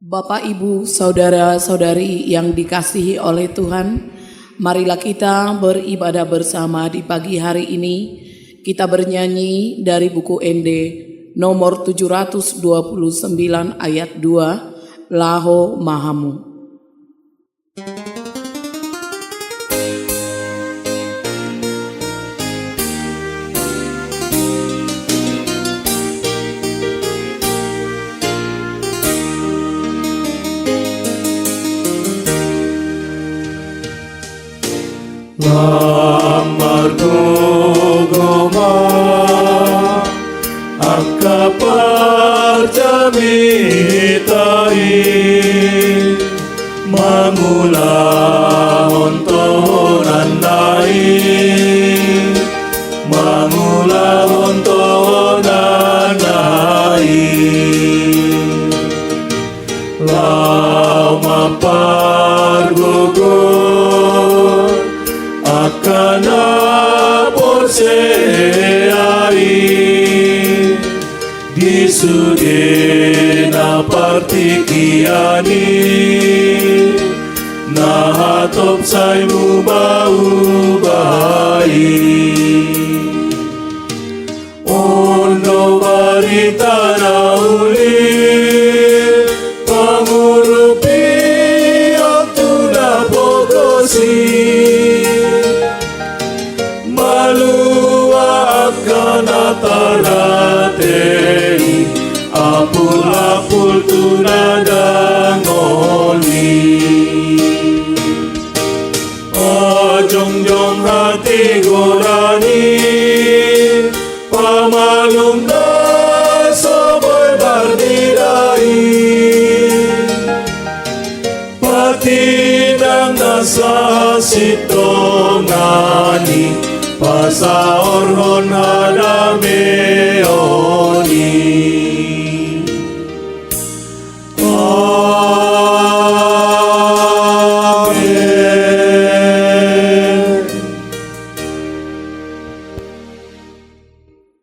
Bapak, Ibu, Saudara-saudari yang dikasihi oleh Tuhan, marilah kita beribadah bersama di pagi hari ini. Kita bernyanyi dari buku ND nomor 729 ayat 2, Laho Mahamu. Margogoma akka parjamitai mangulahon tonandai mangulahon tonandai lau mapargogon akana poseai disudena partikiani nahatop saimu bau bai ondo barita nauli pangurupi otuna pogosi Kanatarate apul-apul tunadangoli Ojong-jong hati gorani pamalum na soboy bardidai patinang nasa sitongani pasaorhon hadameoni Amin.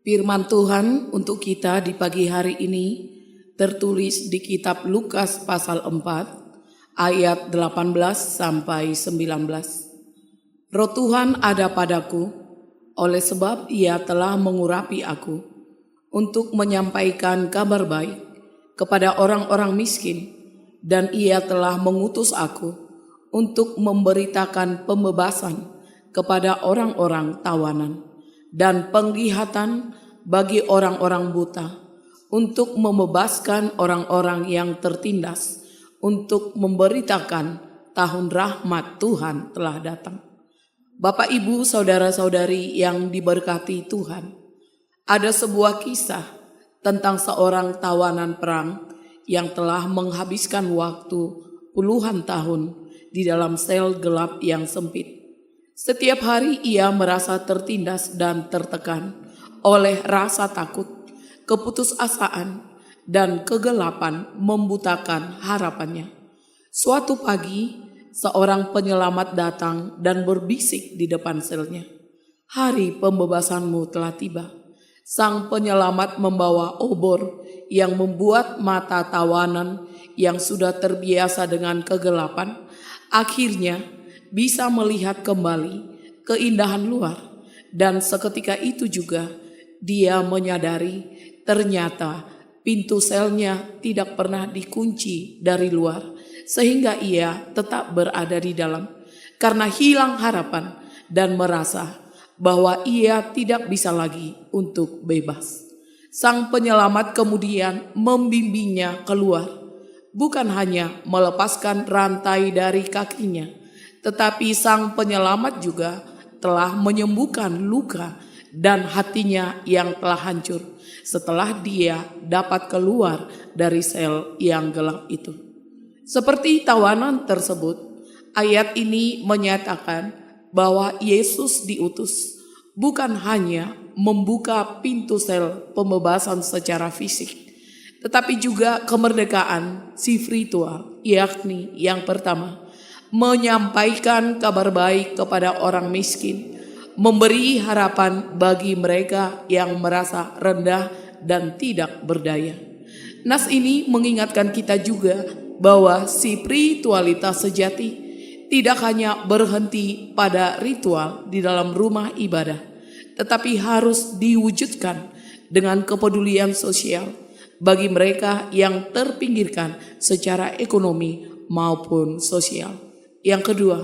Firman Tuhan untuk kita di pagi hari ini tertulis di kitab Lukas pasal 4 ayat 18 sampai 19. Roh Tuhan ada padaku, oleh sebab Ia telah mengurapi aku untuk menyampaikan kabar baik kepada orang-orang miskin, dan Ia telah mengutus aku untuk memberitakan pembebasan kepada orang-orang tawanan dan penglihatan bagi orang-orang buta, untuk membebaskan orang-orang yang tertindas, untuk memberitakan tahun rahmat Tuhan telah datang. Bapak, Ibu, Saudara-saudari yang diberkati Tuhan, ada sebuah kisah tentang seorang tawanan perang yang telah menghabiskan waktu puluhan tahun di dalam sel gelap yang sempit. Setiap hari ia merasa tertindas dan tertekan oleh rasa takut, keputusasaan, dan kegelapan membutakan harapannya. Suatu pagi, seorang penyelamat datang dan berbisik di depan selnya. Hari pembebasanmu telah tiba. Sang penyelamat membawa obor yang membuat mata tawanan yang sudah terbiasa dengan kegelapan akhirnya bisa melihat kembali keindahan luar. Dan seketika itu juga dia menyadari ternyata pintu selnya tidak pernah dikunci dari luar, sehingga ia tetap berada di dalam karena hilang harapan dan merasa bahwa ia tidak bisa lagi untuk bebas. Sang penyelamat kemudian membimbingnya keluar, bukan hanya melepaskan rantai dari kakinya, tetapi sang penyelamat juga telah menyembuhkan luka dan hatinya yang telah hancur setelah dia dapat keluar dari sel yang gelap itu. Seperti tawanan tersebut, ayat ini menyatakan bahwa Yesus diutus bukan hanya membuka pintu sel pembebasan secara fisik, tetapi juga kemerdekaan spiritual, yakni yang pertama, menyampaikan kabar baik kepada orang miskin, memberi harapan bagi mereka yang merasa rendah dan tidak berdaya. Nas ini mengingatkan kita juga bahwa spiritualitas sejati tidak hanya berhenti pada ritual di dalam rumah ibadah, tetapi harus diwujudkan dengan kepedulian sosial bagi mereka yang terpinggirkan secara ekonomi maupun sosial. Yang kedua,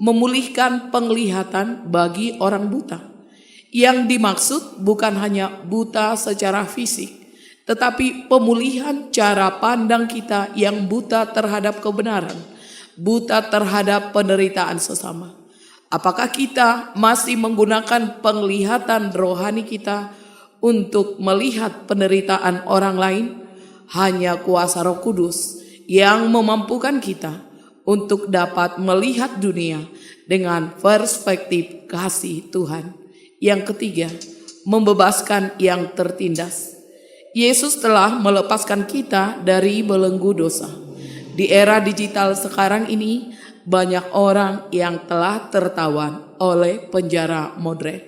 memulihkan penglihatan bagi orang buta. Yang dimaksud bukan hanya buta secara fisik, tetapi pemulihan cara pandang kita yang buta terhadap kebenaran, buta terhadap penderitaan sesama. Apakah kita masih menggunakan penglihatan rohani kita untuk melihat penderitaan orang lain? Hanya kuasa Roh Kudus yang memampukan kita untuk dapat melihat dunia dengan perspektif kasih Tuhan. Yang ketiga, membebaskan yang tertindas. Yesus telah melepaskan kita dari belenggu dosa. Di era digital sekarang ini, banyak orang yang telah tertawan oleh penjara modern,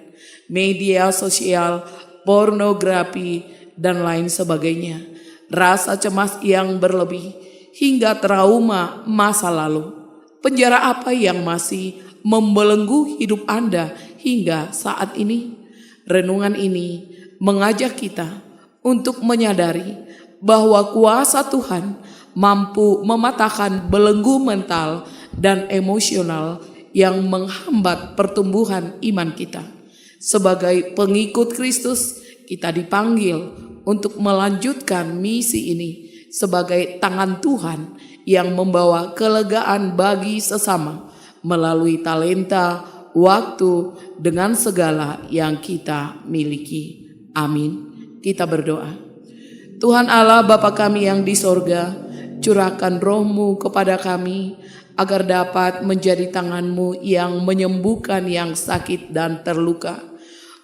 media sosial, pornografi, dan lain sebagainya. Rasa cemas yang berlebih hingga trauma masa lalu. Penjara apa yang masih membelenggu hidup Anda hingga saat ini? Renungan ini mengajak kita untuk menyadari bahwa kuasa Tuhan mampu mematahkan belenggu mental dan emosional yang menghambat pertumbuhan iman kita. Sebagai pengikut Kristus, kita dipanggil untuk melanjutkan misi ini sebagai tangan Tuhan yang membawa kelegaan bagi sesama melalui talenta, waktu, dengan segala yang kita miliki. Amin. Kita berdoa. Tuhan Allah Bapa kami yang di sorga, curahkan roh-Mu kepada kami agar dapat menjadi tangan-Mu yang menyembuhkan yang sakit dan terluka.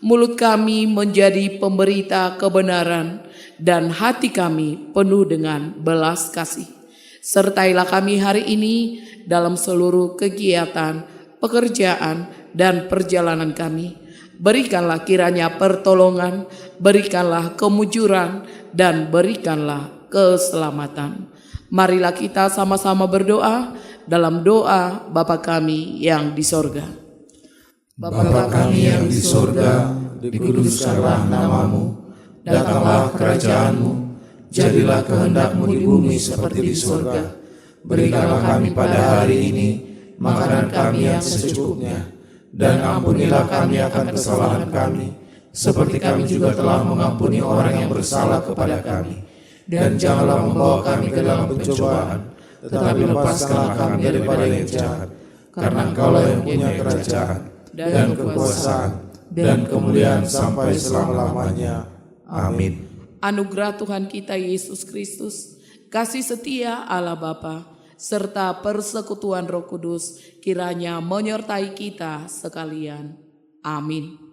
Mulut kami menjadi pemberita kebenaran dan hati kami penuh dengan belas kasih. Sertailah kami hari ini dalam seluruh kegiatan, pekerjaan, dan perjalanan kami. Berikanlah kiranya pertolongan, berikanlah kemujuran, dan berikanlah keselamatan. Marilah kita sama-sama berdoa dalam doa Bapa kami yang di sorga. Bapa kami yang di sorga, dikuduskanlah namamu, datanglah kerajaanmu, jadilah kehendak-Mu di bumi seperti di sorga. Berikanlah kami pada hari ini makanan kami yang secukupnya, dan ampunilah kami akan kesalahan kami, seperti kami juga telah mengampuni orang yang bersalah kepada kami. Dan janganlah membawa kami ke dalam pencobaan, tetapi lepaskanlah kami daripada yang jahat. Karena Engkaulah yang punya kerajaan, dan kekuasaan, dan kemuliaan sampai selama-lamanya. Amin. Anugerah Tuhan kita Yesus Kristus, kasih setia Allah Bapa, serta persekutuan Roh Kudus kiranya menyertai kita sekalian. Amin.